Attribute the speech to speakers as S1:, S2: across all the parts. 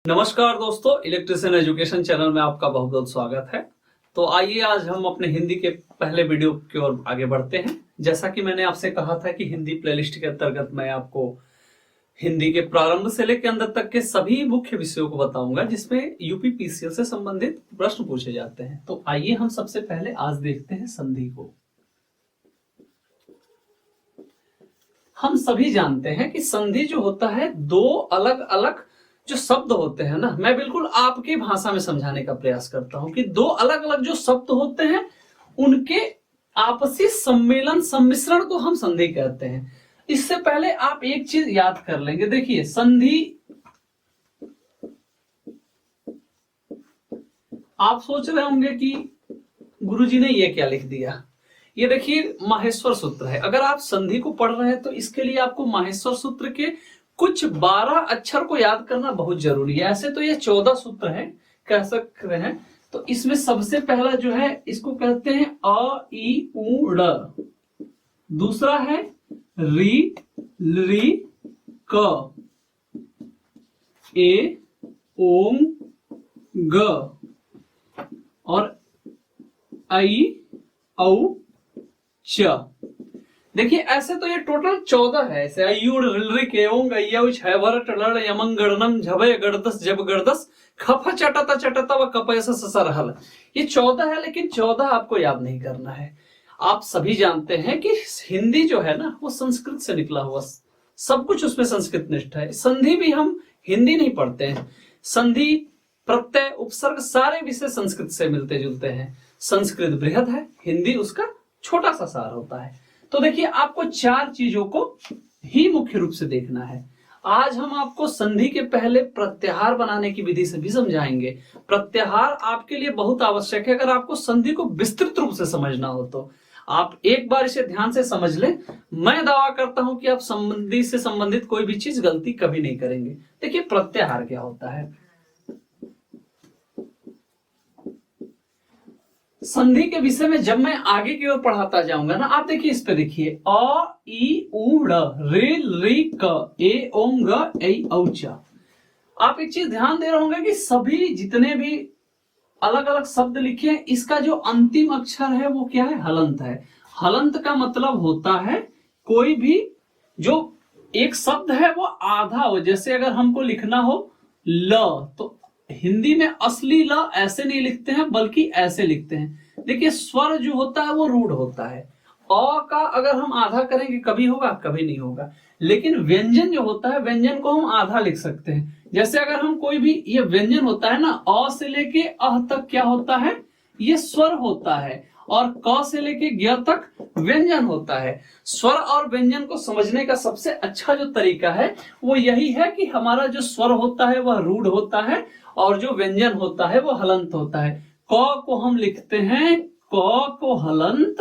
S1: नमस्कार दोस्तों, electrician education channel में आपका बहुत बहुत स्वागत है। तो आइए आज हम अपने हिंदी के पहले वीडियो की ओर आगे बढ़ते हैं। जैसा कि मैंने आपसे कहा था कि हिंदी प्लेलिस्ट के अंतर्गत मैं आपको हिंदी के प्रारंभ से लेकर अंत तक के सभी मुख्य विषयों को बताऊंगा जिसमें यूपी पीसीएल से संबंधित प्रश्न पूछे जाते हैं। तो आइए हम सबसे पहले आज देखते हैं संधि को। हम सभी जानते हैं कि संधि जो होता है दो अलग अलग जो शब्द होते हैं ना, मैं बिल्कुल आपकी भाषा में समझाने का प्रयास करता हूं कि दो अलग अलग जो शब्द होते हैं उनके आपसी सम्मेलन सम्मिश्रण को हम संधि कहते हैं। इससे पहले आप एक चीज याद कर लेंगे। देखिए संधि, आप सोच रहे होंगे कि गुरुजी ने ये क्या लिख दिया। ये देखिए माहेश्वर सूत्र है। अगर आप संधि को पढ़ रहे हैं तो इसके लिए आपको माहेश्वर सूत्र के कुछ 12 अक्षर को याद करना बहुत जरूरी है। ऐसे तो ये 14 सूत्र हैं, कह सकते हैं। तो इसमें सबसे पहला जो है इसको कहते हैं अ ई उ ड़, दूसरा है री ली क, ए ओम ग और आई औ च। देखिए ऐसे तो ये टोटल 14 है। ऐसे अयुड़ ऋलृक एवं गय्यौच हैवर टलड़ यमं गणनम झभय गड़दस जब गड़दस खफ चटता चटता व कपयस ससरहल। ये 14 है, लेकिन 14 आपको याद नहीं करना है। आप सभी जानते हैं कि हिंदी जो है ना वो संस्कृत से निकला हुआ, सब कुछ उसमें संस्कृत निष्ठ है। संधि भी हम हिंदी नहीं पढ़ते हैं। संधि प्रत्यय उपसर्ग सारे विषय संस्कृत से मिलते जुलते हैं। संस्कृत बृहद है, हिंदी उसका छोटा सा सार होता है। तो देखिए आपको 4 चीजों को ही मुख्य रूप से देखना है। आज हम आपको संधि के पहले प्रत्याहार बनाने की विधि से भी समझाएंगे। प्रत्याहार आपके लिए बहुत आवश्यक है। अगर आपको संधि को विस्तृत रूप से समझना हो तो आप एक बार इसे ध्यान से समझ लें। मैं दावा करता हूं कि आप संधि से संबंधित कोई भी चीज गलती कभी नहीं करेंगे। देखिए प्रत्याहार क्या होता है। संधि के विषय में जब मैं आगे की ओर पढ़ाता जाऊंगा ना, आप देखिए इस पे देखिए अ ई उ ड़ रे री क ए ओम ग ऐ औ च। आप एक चीज ध्यान दे रहे होंगे कि सभी जितने भी अलग अलग शब्द लिखे हैं इसका जो अंतिम अक्षर है वो क्या है, हलंत है। हलंत का मतलब होता है कोई भी जो एक शब्द है वो आधा हो। जैसे अगर हमको लिखना हो ल, तो हिंदी में असली ल ऐसे नहीं लिखते हैं बल्कि ऐसे लिखते हैं। देखिए स्वर जो होता है वो रूढ़ होता है। अ का अगर हम आधा करेंगे कभी होगा, कभी नहीं होगा। लेकिन व्यंजन जो होता है, व्यंजन को हम आधा लिख सकते हैं। जैसे अगर हम कोई भी, ये व्यंजन होता है ना, अ से लेके अह तक क्या होता है, ये स्वर होता है। और क से लेके ज्ञ तक व्यंजन होता है। स्वर और व्यंजन को समझने का सबसे अच्छा जो तरीका है वो यही है कि हमारा जो स्वर होता है वह रूढ़ होता है और जो व्यंजन होता है वो हलंत होता है। क को हम लिखते हैं क को हलंत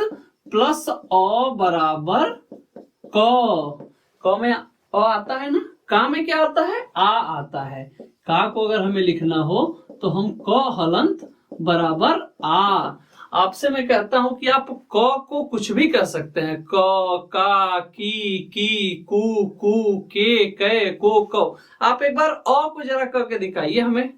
S1: प्लस अ बराबर क में अ आता है ना, का में क्या आता है, आ आता है। का को अगर हमें लिखना हो तो हम क हलंत बराबर आ। आपसे मैं कहता हूं कि आप क को कुछ भी कर सकते हैं। क, का, की, कु, के, को, कौ। आप एक बार अ को जरा करके दिखाइए हमें,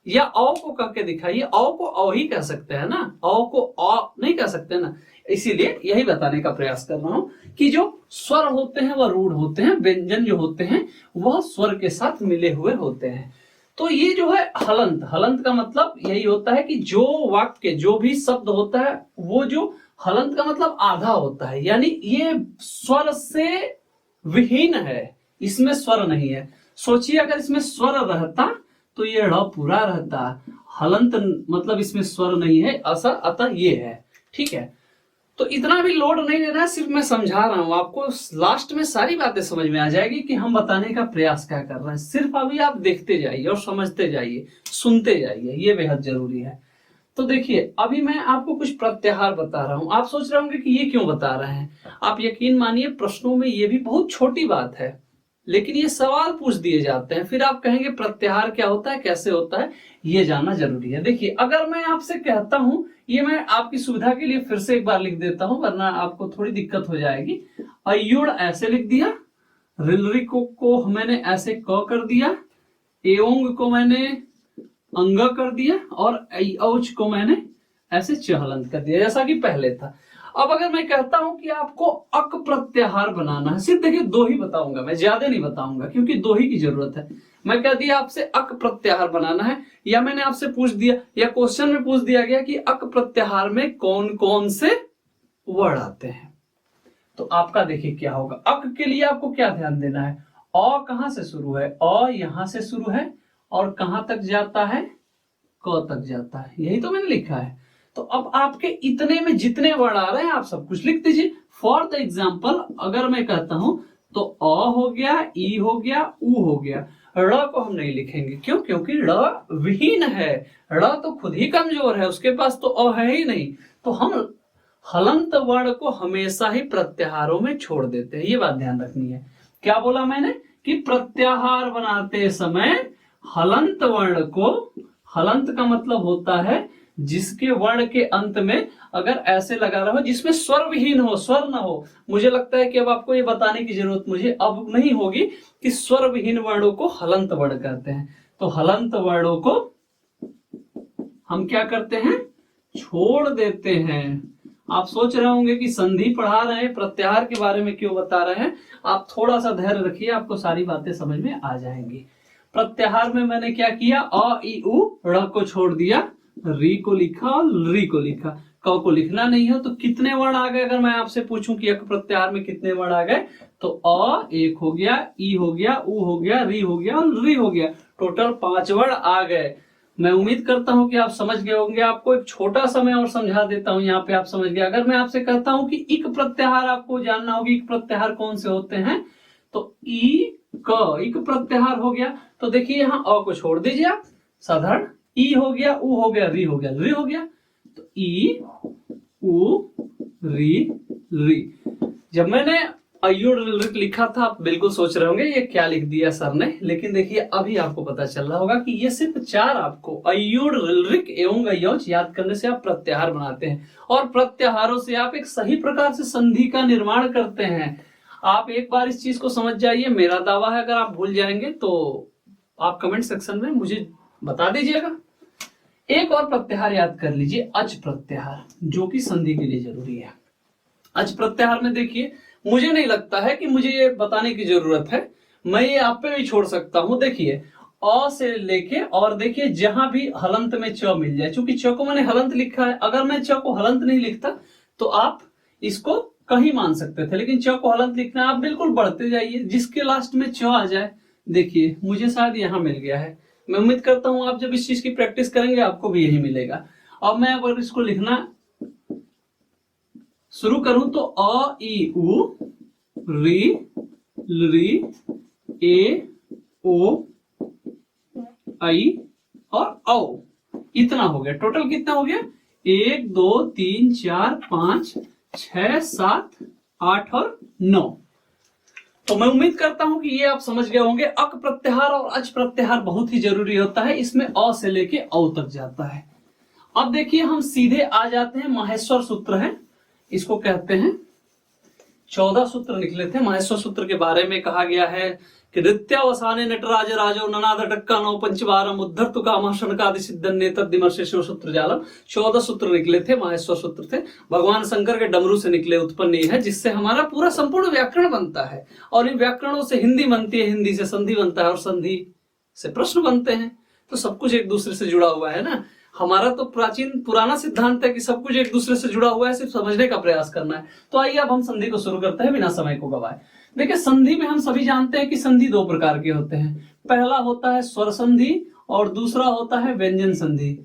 S1: या औ को करके दिखाइए। औ को औ ही कह सकते हैं ना, औ को औ नहीं कह सकते ना। इसीलिए यही बताने का प्रयास कर रहा हूं कि जो स्वर होते हैं वह रूढ़ होते हैं, व्यंजन जो होते हैं वह स्वर के साथ मिले हुए होते हैं। तो ये जो है हलंत, हलंत का मतलब यही होता है कि जो वाक्य जो भी शब्द होता है वो जो हलंत का मतलब आधा होता है, यानी ये स्वर से विहीन है, इसमें स्वर नहीं है। सोचिए अगर इसमें स्वर रहता तो ये ड़ पूरा रहता। हलंत मतलब इसमें स्वर नहीं है, अतः ये है। ठीक है, तो इतना भी लोड नहीं लेना है, सिर्फ मैं समझा रहा हूं आपको। लास्ट में सारी बातें समझ में आ जाएगी कि हम बताने का प्रयास क्या कर रहे हैं। सिर्फ अभी आप देखते जाइए और समझते जाइए, सुनते जाइए, ये बेहद जरूरी है। तो देखिए अभी मैं आपको कुछ प्रत्याहार बता रहा हूं। आप सोच रहे होंगे कि ये क्यों बता रहे हैं। आप यकीन मानिए प्रश्नों में ये भी बहुत छोटी बात है, लेकिन ये सवाल पूछ दिए जाते हैं। फिर आप कहेंगे प्रत्याहार क्या होता है, कैसे होता है, ये जानना जरूरी है। देखिए अगर मैं आपसे कहता हूं, ये मैं आपकी सुविधा के लिए फिर से एक बार लिख देता हूं वरना आपको थोड़ी दिक्कत हो जाएगी। अयुड़ ऐसे लिख दिया, रिलरी को मैंने ऐसे क कर दिया, एओंग को मैंने अंग कर दिया और औच को मैंने ऐसे चहलंत कर दिया जैसा कि पहले था। अब अगर मैं कहता हूं कि आपको अक प्रत्याहार बनाना है, सिर्फ देखिए दो ही बताऊंगा, मैं ज्यादा नहीं बताऊंगा क्योंकि दो ही की जरूरत है। मैं कह दिया आपसे अक प्रत्याहार बनाना है, या मैंने आपसे पूछ दिया या क्वेश्चन में पूछ दिया गया कि अक प्रत्याहार में कौन कौन से वर्ड आते हैं, तो आपका देखिए क्या होगा। अक के लिए आपको क्या ध्यान देना है, अ कहां से शुरू है, अ यहां से शुरू है और कहां तक जाता है, क तक जाता है, यही तो मैंने लिखा है। तो अब आपके इतने में जितने वर्ड आ रहे हैं आप सब कुछ लिख दीजिए। फॉर द एग्जाम्पल अगर मैं कहता हूं तो अ हो गया, ई हो गया, उ हो गया, ड़ को हम नहीं लिखेंगे, क्यों? क्योंकि ड़ विहीन है, ड़ तो खुद ही कमजोर है, उसके पास तो अ है ही नहीं। तो हम हलंत वर्ण को हमेशा ही प्रत्याहारों में छोड़ देते हैं, ये बात ध्यान रखनी है। क्या बोला मैंने कि प्रत्याहार बनाते समय हलंत वर्ण को, हलंत का मतलब होता है जिसके वर्ण के अंत में अगर ऐसे लगा रहा हो जिसमें स्वर विहीन हो, स्वर ना हो। मुझे लगता है कि अब आपको ये बताने की जरूरत मुझे अब नहीं होगी कि स्वर विहीन वर्णों को हलंत वर्ण कहते हैं। तो हलंत वर्णों को हम क्या करते हैं, छोड़ देते हैं। आप सोच रहे होंगे कि संधि पढ़ा रहे हैं, प्रत्याहार के बारे में क्यों बता रहे हैं। आप थोड़ा सा धैर्य रखिए, आपको सारी बातें समझ में आ जाएंगी। प्रत्याहार में मैंने क्या किया, अ ई उ ड़ को छोड़ दिया, री को लिखा और री को लिखा। क को लिखना नहीं हो तो कितने वर्ण आ गए, अगर मैं आपसे पूछूं कि एक प्रत्याहार में कितने वर्ण आ गए, तो अ एक हो गया, ई हो गया, उ हो गया, री हो गया और री हो गया, टोटल 5 वर्ण आ गए। मैं उम्मीद करता हूं कि आप समझ गए होंगे। आपको एक छोटा सा मैं और समझा देता हूं, यहाँ पे आप समझ गए। अगर मैं आपसे कहता हूं कि इक प्रत्याहार आपको जानना होगी, इक प्रत्याहार कौन से होते हैं, तो ई क इक प्रत्याहार हो गया। तो देखिए यहाँ अ को छोड़ दीजिए आप, साधारण ई हो गया, उ हो गया, री हो गया, री हो गया। तो ई उ री री। जब मैंने अयुड़ लिखा था आप बिल्कुल सोच रहे होंगे ये क्या लिख दिया सर ने, लेकिन देखिए अभी आपको पता चल रहा होगा कि ये सिर्फ 4 आपको अयुड़ ऋक एवं अयौच याद करने से आप प्रत्याहार बनाते हैं, और प्रत्याहारों से आप एक सही प्रकार से संधि का निर्माण करते हैं। आप एक बार इस चीज को समझ जाइए, मेरा दावा है अगर आप भूल जाएंगे तो आप कमेंट सेक्शन में मुझे बता दीजिएगा। एक और प्रत्याहार याद कर लीजिए, अच प्रत्याहार, जो कि संधि के लिए जरूरी है। अच प्रत्याहार में देखिए मुझे नहीं लगता है कि मुझे ये बताने की जरूरत है, मैं ये आप पे भी छोड़ सकता हूं। देखिए अ से लेके और देखिए जहां भी हलंत में च मिल जाए, चूंकि च को मैंने हलंत लिखा है, अगर मैं च को हलंत नहीं लिखता तो आप इसको कहीं मान सकते थे, लेकिन च को हलंत लिखना आप बिल्कुल बढ़ते जाइए, जिसके लास्ट में च आ जाए। देखिए मुझे शायद यहां मिल गया है, मैं उम्मीद करता हूं आप जब इस चीज की प्रैक्टिस करेंगे आपको भी यही मिलेगा। अब मैं अगर इसको लिखना शुरू करूं तो अ ई उ री री ए ओ आई और औ, इतना हो गया। टोटल कितना हो गया, 1 2 3 4 5 6 7 8 और 9। तो मैं उम्मीद करता हूं कि ये आप समझ गए होंगे। अक प्रत्याहार और अच प्रत्याहार बहुत ही जरूरी होता है, इसमें अ से लेके औ तक जाता है। अब देखिए हम सीधे आ जाते हैं, माहेश्वर सूत्र है, इसको कहते हैं। 14 सूत्र निकले थे। माहेश्वर सूत्र के बारे में कहा गया है कि नृत्यावसाने नटराज राजो ननाद टक्का नौ पंचवारम उद्धर्तु काम शनकादि सिद्धन्ने तद्दिमर्शेश्वर सूत्र जालम। 14 सूत्र निकले थे, माहेश्वर सूत्र थे, भगवान शंकर के डमरू से निकले उत्पन्न है, जिससे हमारा पूरा संपूर्ण व्याकरण बनता है, और इन व्याकरणों से हिंदी बनती है, हिंदी से संधि बनता है, और संधि से प्रश्न बनते हैं। तो सब कुछ एक दूसरे से जुड़ा हुआ है ना। हमारा तो प्राचीन पुराना सिद्धांत है कि सब कुछ एक दूसरे से जुड़ा हुआ है, सिर्फ समझने का प्रयास करना है। तो आइए अब हम संधि को शुरू करते हैं बिना समय को गवाए। देखिए संधि में हम सभी जानते हैं कि संधि 2 प्रकार के होते हैं। पहला होता है स्वर संधि और दूसरा होता है व्यंजन संधि।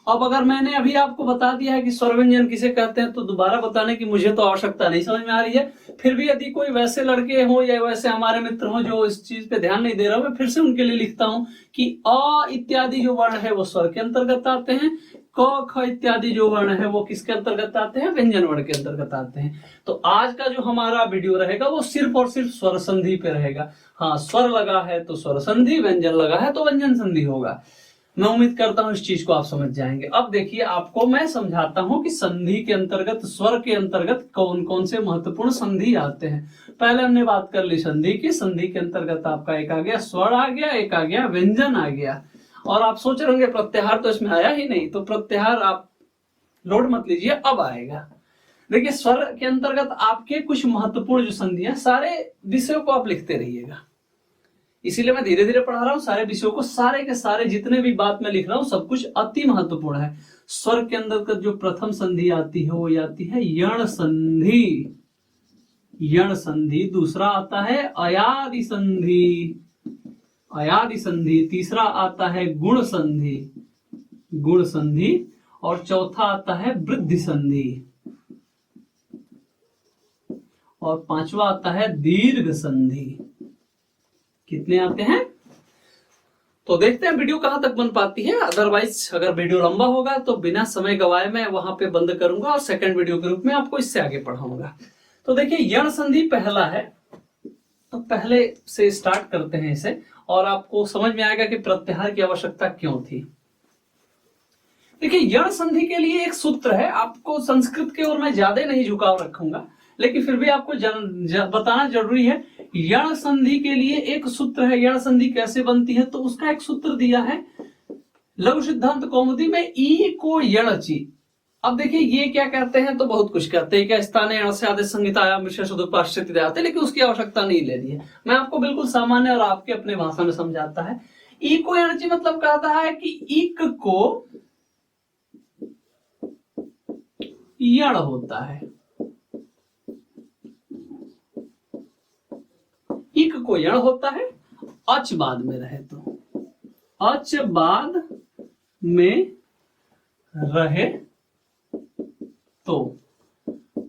S1: अब अगर मैंने अभी आपको बता दिया है कि स्वर व्यंजन किसे कहते हैं, तो दोबारा बताने की मुझे तो आवश्यकता नहीं समझ में आ रही है। फिर भी यदि कोई वैसे लड़के हो या वैसे हमारे मित्र हो जो इस चीज पे ध्यान नहीं दे रहा हो, मैं फिर से उनके लिए लिखता हूं कि अ इत्यादि जो वर्ण है वो स्वर के अंतर्गत आते हैं, क ख इत्यादि जो वर्ण है वो किसके अंतर्गत आते हैं, व्यंजन वर्ण के अंतर्गत आते हैं। तो आज का जो हमारा वीडियो रहेगा वो सिर्फ और सिर्फ स्वर संधि पे रहेगा। हाँ, स्वर लगा है तो स्वर संधि, व्यंजन लगा है तो व्यंजन संधि होगा। मैं उम्मीद करता हूं इस चीज को आप समझ जाएंगे। अब देखिए आपको मैं समझाता हूं कि संधि के अंतर्गत, स्वर के अंतर्गत कौन कौन से महत्वपूर्ण संधि आते हैं। पहले हमने बात कर ली संधि की। संधि के अंतर्गत आपका एक आ गया स्वर आ गया, एक आ गया व्यंजन आ गया, और आप सोच रहे होंगे प्रत्याहार तो इसमें आया ही नहीं, तो प्रत्याहार आप लोड मत लीजिए, अब आएगा। देखिए स्वर के अंतर्गत आपके कुछ महत्वपूर्ण जो संधियां, सारे विषयों को आप लिखते रहिएगा, इसीलिए मैं धीरे धीरे पढ़ा रहा हूं सारे विषयों को। सारे के सारे जितने भी बात मैं लिख रहा हूं सब कुछ अति महत्वपूर्ण है। स्वर के अंतर्गत जो प्रथम संधि आती है वो आती है यण संधि, यण संधि। दूसरा आता है अयादि संधि, अयादि संधि। तीसरा आता है गुण संधि, गुण संधि। और चौथा आता है वृद्धि संधि, और पांचवा आता है दीर्घ संधि। कितने आते हैं? तो देखते हैं वीडियो कहां तक बन पाती है। अदरवाइज अगर वीडियो लंबा होगा तो बिना समय गवाए मैं वहां पे बंद करूंगा और सेकंड वीडियो के रूप में आपको इससे आगे पढ़ाऊंगा। तो देखिए यण संधि पहला है, तो पहले से स्टार्ट करते हैं इसे, और आपको समझ में आएगा कि प्रत्याहार की आवश्यकता क्यों थी। देखिए यण संधि के लिए एक सूत्र है, आपको संस्कृत के ओर मैं ज्यादा नहीं झुकाव रखूंगा, लेकिन फिर भी आपको बताना जरूरी है। यण संधि के लिए एक सूत्र है। यण संधि कैसे बनती है, तो उसका एक सूत्र दिया है लघु सिद्धांत कौमुदी में, ई को यण ची। अब देखिए ये क्या कहते हैं, तो बहुत कुछ कहते हैं, क्या स्थान यण से आदेश संहितायाम विशेष उपाश्रित आते, लेकिन उसकी आवश्यकता नहीं लेनी है। मैं आपको बिल्कुल सामान्य और आपके अपने भाषा में समझाता है। ई को यण ची मतलब कहता है कि इक को यण होता है, इक को यण होता है, अच बाद में रहे तो, अच बाद में रहे तो।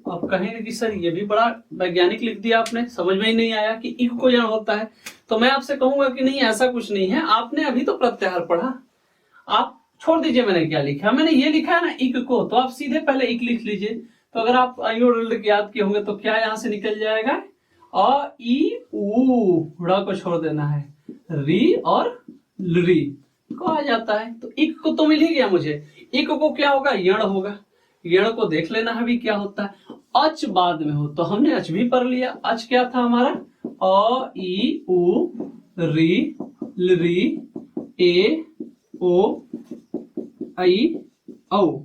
S1: अब कहेंगे कि सर ये भी बड़ा वैज्ञानिक लिख दिया आपने, समझ में ही नहीं आया कि इक को यण होता है। तो मैं आपसे कहूंगा कि नहीं, ऐसा कुछ नहीं है। आपने अभी तो प्रत्याहार पढ़ा, आप छोड़ दीजिए मैंने क्या लिखा। मैंने ये लिखा है ना इक को, तो आप सीधे पहले इक लिख लीजिए। तो अगर आप याद किए होंगे तो क्या यहां से निकल जाएगा, अ ई उ, ड़ को छोड़ देना है, री और ली को आ जाता है। तो इक को तो मिल ही गया मुझे। इक को क्या होगा, यण होगा। यण को देख लेना है भी क्या होता है। अच बाद में हो तो हमने अच भी पढ़ लिया। अच क्या था हमारा, अ ई उ री ली ए ओ आई औ।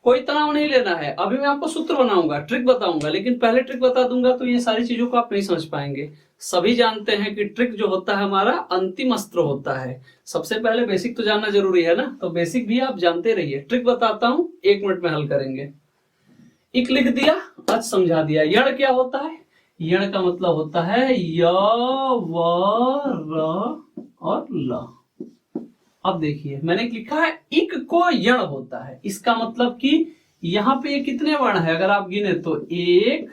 S1: कोई तनाव नहीं लेना है। अभी मैं आपको सूत्र बनाऊंगा, ट्रिक बताऊंगा, लेकिन पहले ट्रिक बता दूंगा तो ये सारी चीजों को आप नहीं समझ पाएंगे। सभी जानते हैं कि ट्रिक जो होता है हमारा अंतिम अस्त्र होता है। सबसे पहले बेसिक तो जानना जरूरी है ना, तो बेसिक भी आप जानते रहिए। ट्रिक बताता हूं, 1 मिनट में हल करेंगे। इक लिख दिया, अच समझा दिया। यण क्या होता है, यण का मतलब होता है य व र और ल। अब देखिए मैंने लिखा है इक को यण होता है, इसका मतलब कि यहां पे ये कितने वर्ण है, अगर आप गिने तो 1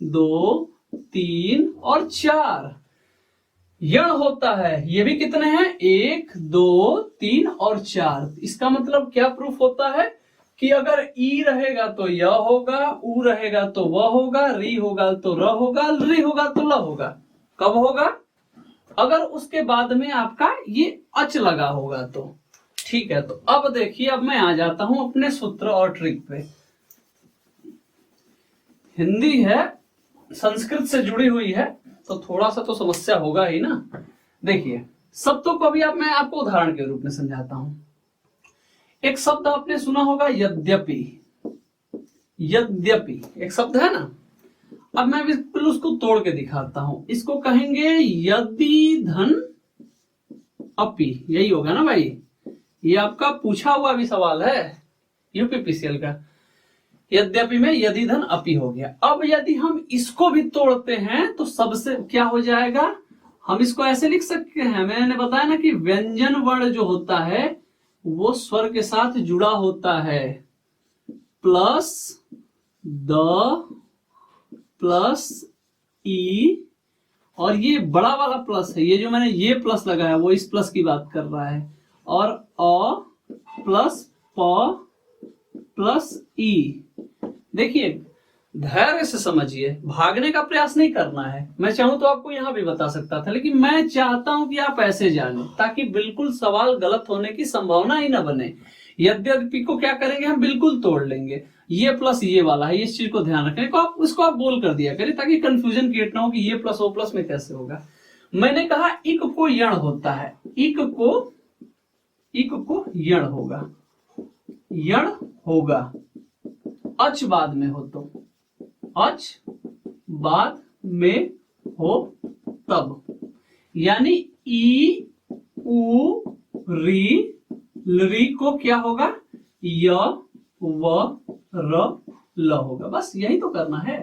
S1: 2 3 और 4 यण होता है। ये भी कितने हैं, 1 2 3 और 4। इसका मतलब क्या प्रूफ होता है कि अगर ई रहेगा तो य होगा, उ रहेगा तो व होगा, री होगा तो र होगा, ली होगा तो ल होगा। कब होगा, अगर उसके बाद में आपका ये अच लगा होगा तो। ठीक है, तो अब देखिए, अब मैं आ जाता हूं अपने सूत्र और ट्रिक पे। हिंदी है, संस्कृत से जुड़ी हुई है, तो थोड़ा सा तो समस्या होगा ही ना। देखिए शब्दों को अभी मैं आपको उदाहरण के रूप में समझाता हूं। एक शब्द आपने सुना होगा यद्यपि, यद्यपि एक शब्द है ना। अब मैं बिल्कुल उसको तोड़ के दिखाता हूं। इसको कहेंगे यदि धन अपि, यही होगा ना भाई। ये आपका पूछा हुआ भी सवाल है यूपीपीसीएल का। यद्यपि में यदि धन अपि हो गया। अब यदि हम इसको भी तोड़ते हैं तो सबसे क्या हो जाएगा, हम इसको ऐसे लिख सकते हैं। मैंने बताया ना कि व्यंजन वर्ण जो होता है वो स्वर के साथ जुड़ा होता है, प्लस द प्लस ई, और ये बड़ा वाला प्लस है, ये जो मैंने ये प्लस लगाया वो इस प्लस की बात कर रहा है, और अ प्लस प प्लस ई। देखिए धैर्य से समझिए, भागने का प्रयास नहीं करना है। मैं चाहूं तो आपको यहां भी बता सकता था, लेकिन मैं चाहता हूं कि आप ऐसे जाने ताकि बिल्कुल सवाल गलत होने की संभावना ही ना बने। यद्यपि को क्या करेंगे, हम बिल्कुल तोड़ लेंगे। ये प्लस ये वाला है, इस चीज को ध्यान रखें। आप उसको आप बोल कर दिया करें ताकि कंफ्यूजन क्रिएट ना हो कि ये प्लस वो प्लस में कैसे होगा। मैंने कहा इक को यण होता है, इक को यण होगा, यण होगा। अच बाद में हो तो, अच बाद में हो तब, यानी ई उ री लरी को क्या होगा, य व र ल होगा। बस यही तो करना है,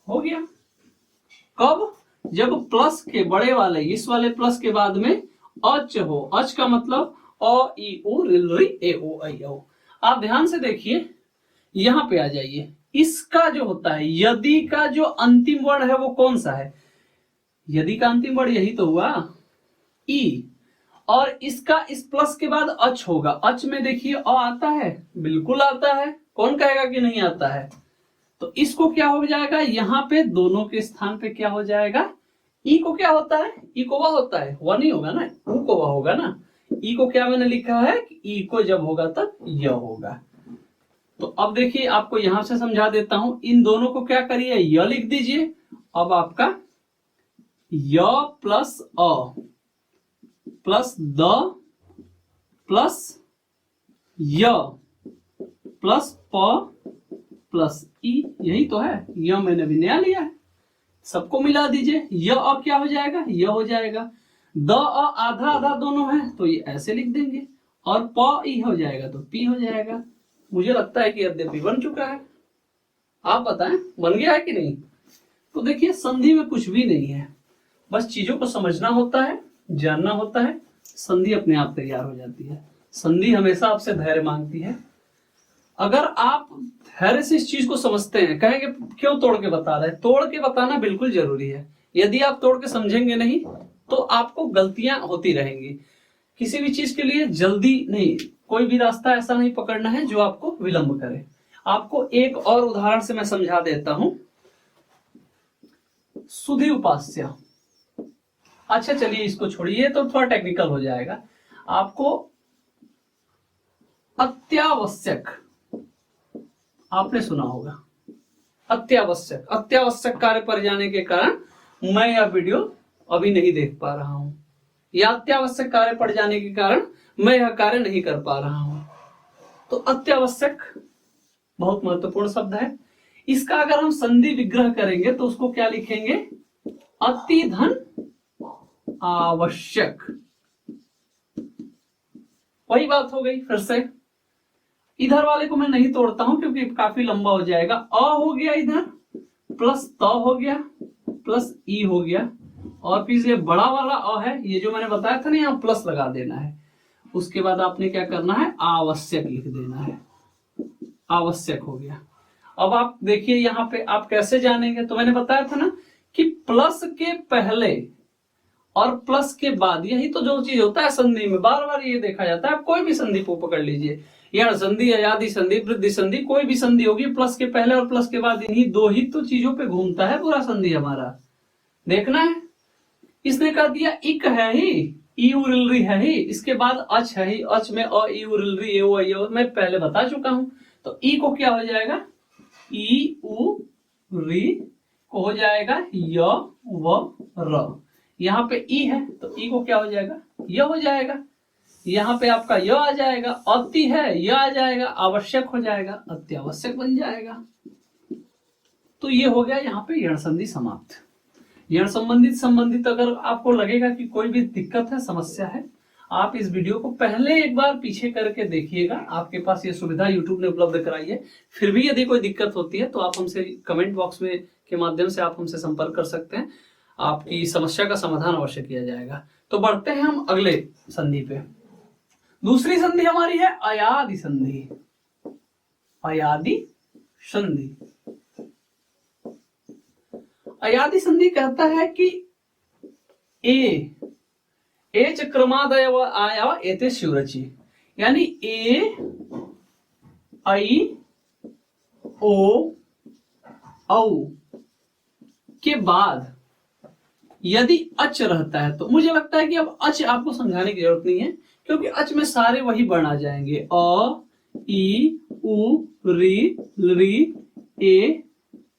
S1: हो गया। कब, जब प्लस के बड़े वाले इस वाले प्लस के बाद में अच हो। अच का मतलब अ ई उ री ए ओ आई ओ। आप ध्यान से देखिए, यहां पे आ जाइए। इसका जो होता है यदि का जो अंतिम वर्ण है वो कौन सा है, यदि का अंतिम वर्ण यही तो हुआ ई, और इसका इस प्लस के बाद अच होगा। अच में देखिए अ आता है, बिल्कुल आता है, कौन कहेगा कि नहीं आता है। तो इसको क्या हो जाएगा, यहां पे दोनों के स्थान पे क्या हो जाएगा, ई को क्या होता है, ई को वह होता है, वह नहीं होगा ना, ऊ को वह होगा ना। ई को क्या मैंने लिखा है कि ई को जब होगा तब यह होगा। तो अब देखिए आपको यहां से समझा देता हूं, इन दोनों को क्या करिए, य लिख दीजिए। अब आपका य plus a plus the plus य प्लस प प्लस ई, यही तो है। य मैंने भी नया लिया है, सबको मिला दीजिए। य अ क्या हो जाएगा, य हो जाएगा। द अ आधा आधा दोनों है तो ये ऐसे लिख देंगे, और प ई हो जाएगा तो पी हो जाएगा। मुझे लगता है कि यद्यपि बन चुका है, आप बताएं बन गया है कि नहीं। तो देखिए संधि में कुछ भी नहीं है, बस चीजों को समझना होता है, जानना होता है, संधि अपने आप तैयार हो जाती है। संधि हमेशा आपसे धैर्य मांगती है। अगर आप धैर्य से इस चीज को समझते हैं, कहेंगे क्यों तोड़ के बता रहे हैं, तोड़ के बताना बिल्कुल जरूरी है। यदि आप तोड़ के समझेंगे नहीं तो आपको गलतियां होती रहेंगी। किसी भी चीज के लिए जल्दी नहीं, कोई भी रास्ता ऐसा नहीं पकड़ना है जो आपको विलंब करे। आपको एक और उदाहरण से मैं समझा देता हूं, सुधि उपास्य। अच्छा चलिए इसको छोड़िए, तो थोड़ा टेक्निकल हो जाएगा। आपको अत्यावश्यक, आपने सुना होगा अत्यावश्यक, अत्यावश्यक कार्य पर जाने के कारण मैं यह वीडियो अभी नहीं देख पा रहा हूं, या अत्यावश्यक कार्य पड़ जाने के कारण मैं यह कार्य नहीं कर पा रहा हूं। तो अत्यावश्यक बहुत महत्वपूर्ण शब्द है। इसका अगर हम संधि विग्रह करेंगे तो उसको क्या लिखेंगे, अति धन आवश्यक। वही बात हो गई। फिर से इधर वाले को मैं नहीं तोड़ता हूं क्योंकि काफी लंबा हो जाएगा। अ हो गया इधर, प्लस त हो गया, प्लस ई हो गया, और फिर ये बड़ा वाला अ है, ये जो मैंने बताया था ना, यहाँ प्लस लगा देना है। उसके बाद आपने क्या करना है, आवश्यक लिख देना है। आवश्यक हो गया। अब आप देखिए यहाँ पे आप कैसे जानेंगे, तो मैंने बताया था ना कि प्लस के पहले और प्लस के बाद, यही तो जो चीज होता है संधि में, बार बार ये देखा जाता है। आप कोई भी संधि को पकड़ लीजिए, यण संधि, अयादि संधि, वृद्धि संधि, कोई भी संधि होगी, प्लस के पहले और प्लस के बाद, इन्हीं दो ही तो चीजों पे घूमता है पूरा संधि हमारा। देखना है, इसने कह दिया इक है ही, ई उरिलरी है ही, इसके बाद अच है ही, अच में अ ई उरिलरी ए ओ आई ओ, मैं पहले बता चुका हूं। तो ई को क्या हो जाएगा, ई उ री को हो जाएगा य व र। यहाँ पे ई है तो ई को क्या हो जाएगा, य हो जाएगा। यहाँ पे आपका य आ जाएगा, अति है य आ जाएगा, आवश्यक हो जाएगा, अत्यावश्यक बन जाएगा। तो ये हो गया यहाँ पे यण संधि समाप्त। यण संबंधित अगर आपको लगेगा कि कोई भी दिक्कत है, समस्या है, आप इस वीडियो को पहले एक बार पीछे करके देखिएगा। आपके पास ये सुविधा यूट्यूब ने उपलब्ध कराई है। फिर भी यदि कोई दिक्कत होती है तो आप हमसे कमेंट बॉक्स में के माध्यम से आप हमसे संपर्क कर सकते हैं, आपकी समस्या का समाधान अवश्य किया जाएगा। तो बढ़ते हैं हम अगले संधि पे। दूसरी संधि हमारी है अयादि संधि। अयादि संधि, अयादि संधि कहता है कि ए चक्रमादय आया एते शिवरचि, यानी ए आई ओ औ के बाद यदि अच रहता है तो मुझे लगता है कि अब अच आपको समझाने की जरूरत नहीं है, क्योंकि अच में सारे वही वर्ण आ जाएंगे। अ, ई, उ, री, ए,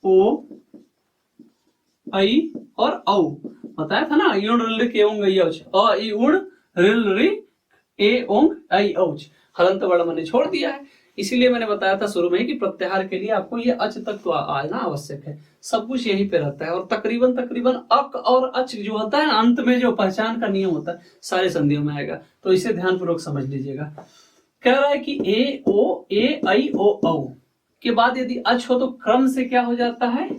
S1: ओ, ऐ और औ। बताया था ना, युण रिल के ओंग ऐ औच, अ ई उण रिल री ए ओंग ऐ औच। हलंत वर्ण मैंने छोड़ दिया है, इसीलिए मैंने बताया था शुरू में कि प्रत्याहार के लिए आपको ये अच तक तो आना आवश्यक है। सब कुछ यहीं पे रहता है, और तकरीबन अक और अच जो होता है अंत में, जो पहचान का नियम होता है, सारे संधियों में आएगा। तो इसे ध्यानपूर्वक समझ लीजिएगा। कह रहा है कि ए ओ, ए ऐ ओ औ के बाद यदि अच हो तो क्रम से क्या हो जाता है,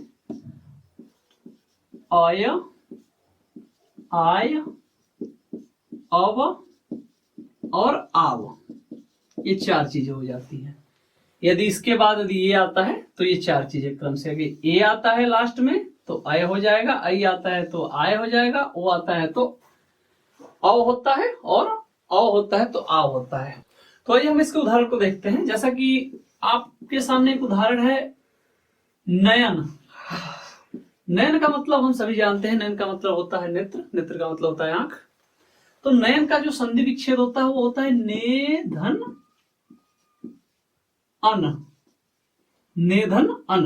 S1: आय, आय, अव और आव। ये चार चीजें हो जाती हैं। यदि इसके बाद यदि ये आता है तो ये चार चीजें क्रम से, अगर ए आता है लास्ट में तो आय हो जाएगा, ऐ आता है तो आय हो जाएगा, ओ आता है तो औ होता है, और औ होता है तो आव होता है। तो आइए हम इसके उदाहरण को देखते हैं। जैसा कि आपके सामने एक उदाहरण है, नयन। नयन का मतलब हम सभी जानते हैं, नयन का मतलब होता है नेत्र, नेत्र का मतलब होता है आंख। तो नयन का जो संधि विच्छेद होता है वो होता है ने धन अन, ने धन अन।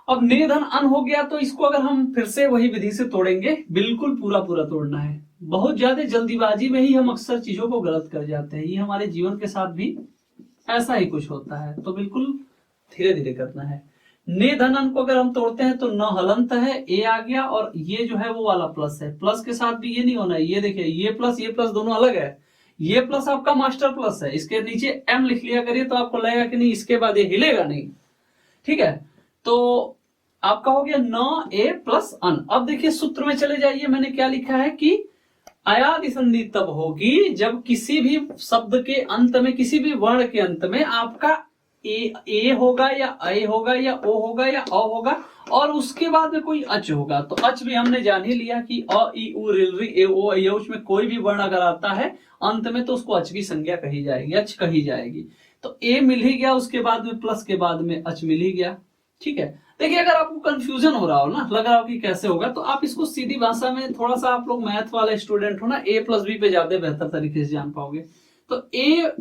S1: अब ने धन अन हो गया तो इसको अगर हम फिर से वही विधि से तोड़ेंगे, बिल्कुल पूरा पूरा तोड़ना है। बहुत ज्यादा जल्दीबाजी में ही हम अक्सर चीजों को गलत कर जाते हैं, ये हमारे जीवन के साथ भी ऐसा ही कुछ होता है, तो बिल्कुल धीरे धीरे करना है। ने धन अन को अगर हम तोड़ते हैं तो न हलंत है, ए आ गया, और ये जो है वो वाला प्लस है। प्लस के साथ भी ये नहीं होना है, ये देखिए ये प्लस दोनों अलग है। ये प्लस आपका मास्टर प्लस है, इसके नीचे एम लिख लिया करिए तो आपको लगेगा कि नहीं, इसके बाद ये हिलेगा नहीं। ठीक है, तो आपका हो गया न ए प्लस अन। अब देखिए सूत्र में चले जाइए, मैंने क्या लिखा है कि अयादि संधि तब होगी जब किसी भी शब्द के अंत में, किसी भी वर्ण के अंत में आपका ए होगा या ऐ होगा या ओ होगा या औ होगा, और उसके बाद में कोई अच होगा। तो अच भी हमने जान ही लिया कि अ ई उ रिल री ए ओ ऐ औ में कोई भी वर्ण अगर आता है अंत में तो उसको अच की संज्ञा कही जाएगी, अच कही जाएगी। तो ए मिल ही गया, उसके बाद में प्लस के बाद में अच मिल ही गया। ठीक है, देखिए अगर आपको कंफ्यूजन हो रहा हो ना, लग रहा हो कि कैसे होगा, तो आप इसको सीधी भाषा में, थोड़ा सा आप लोग मैथ वाले स्टूडेंट हो ना, ए प्लस बी पे ज्यादा बेहतर तरीके से जान पाओगे। तो ए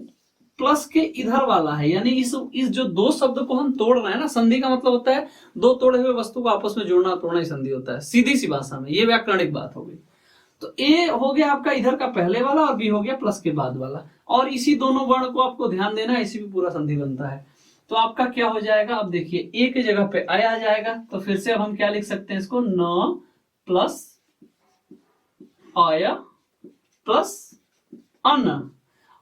S1: प्लस के इधर वाला है, यानी इस जो दो शब्द को हम तोड़ रहे हैं ना, संधि का मतलब होता है दो तोड़े हुए वस्तु को आपस में जोड़ना, तोड़ना ही संधि होता है, सीधी सी भाषा में। ये व्याकरणिक बात हो गई। तो ए हो गया आपका इधर का पहले वाला, और बी हो गया प्लस के बाद वाला, और इसी दोनों वर्ण को आपको ध्यान देना है, इसी भी पूरा संधि बनता है। तो आपका क्या हो जाएगा, अब देखिए ए की जगह पे आ जाएगा, तो फिर से अब हम क्या लिख सकते हैं इसको, न प्लस आया प्लस अन।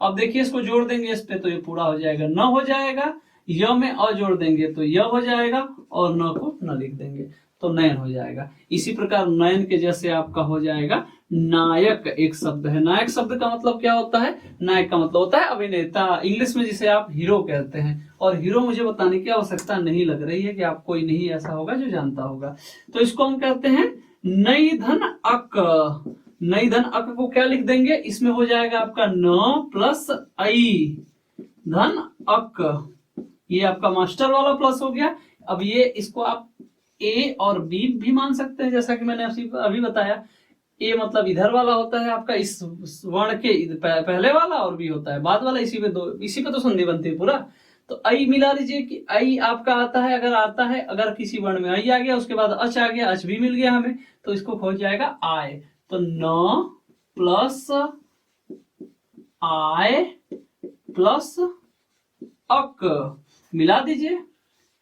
S1: अब देखिए इसको जोड़ देंगे इस पे तो ये पूरा हो जाएगा, न हो जाएगा, य में अ जोड़ देंगे तो य हो जाएगा, और न को न लिख देंगे तो नयन हो जाएगा। इसी प्रकार नयन के जैसे आपका हो जाएगा नायक। एक शब्द है, नायक शब्द का मतलब क्या होता है, नायक का मतलब होता है अभिनेता, इंग्लिश में जिसे आप हीरो कहते हैं। और हीरो मुझे बताने की आवश्यकता नहीं लग रही है कि आप कोई नहीं ऐसा होगा जो जानता होगा। तो इसको हम कहते हैं नई धन अक। नई धन अक को क्या लिख देंगे, इसमें हो जाएगा आपका न प्लस आई धन अक। ये आपका मास्टर वाला प्लस हो गया। अब ये इसको आप ए और बी भी मान सकते हैं, जैसा कि मैंने अभी बताया। ए मतलब इधर वाला होता है आपका, इस वर्ण के पहले वाला, और बी होता है बाद वाला। इसी पे तो संधि बनती है पूरा। तो आई मिला लीजिए कि आई आपका आता है, अगर किसी वर्ण में आई आ गया, उसके बाद अच आ गया, अच भी मिल गया हमें, तो इसको हो जाएगा आय। तो न प्लस आय प्लस अक मिला दीजिए।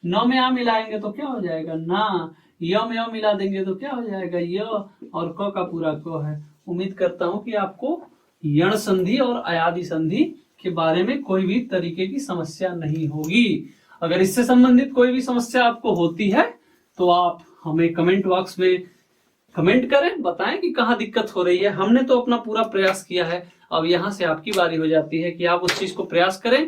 S1: न में आ मिलाएंगे तो क्या हो जाएगा ना, य में अ मिला देंगे तो क्या हो जाएगा य, और क का पूरा क है। उम्मीद करता हूं कि आपको यण संधि और अयादि संधि के बारे में कोई भी तरीके की समस्या नहीं होगी। अगर इससे संबंधित कोई भी समस्या आपको होती है तो आप हमें कमेंट बॉक्स में कमेंट करें, बताएं कि कहाँ दिक्कत हो रही है। हमने तो अपना पूरा प्रयास किया है, अब यहाँ से आपकी बारी हो जाती है कि आप उस चीज को प्रयास करें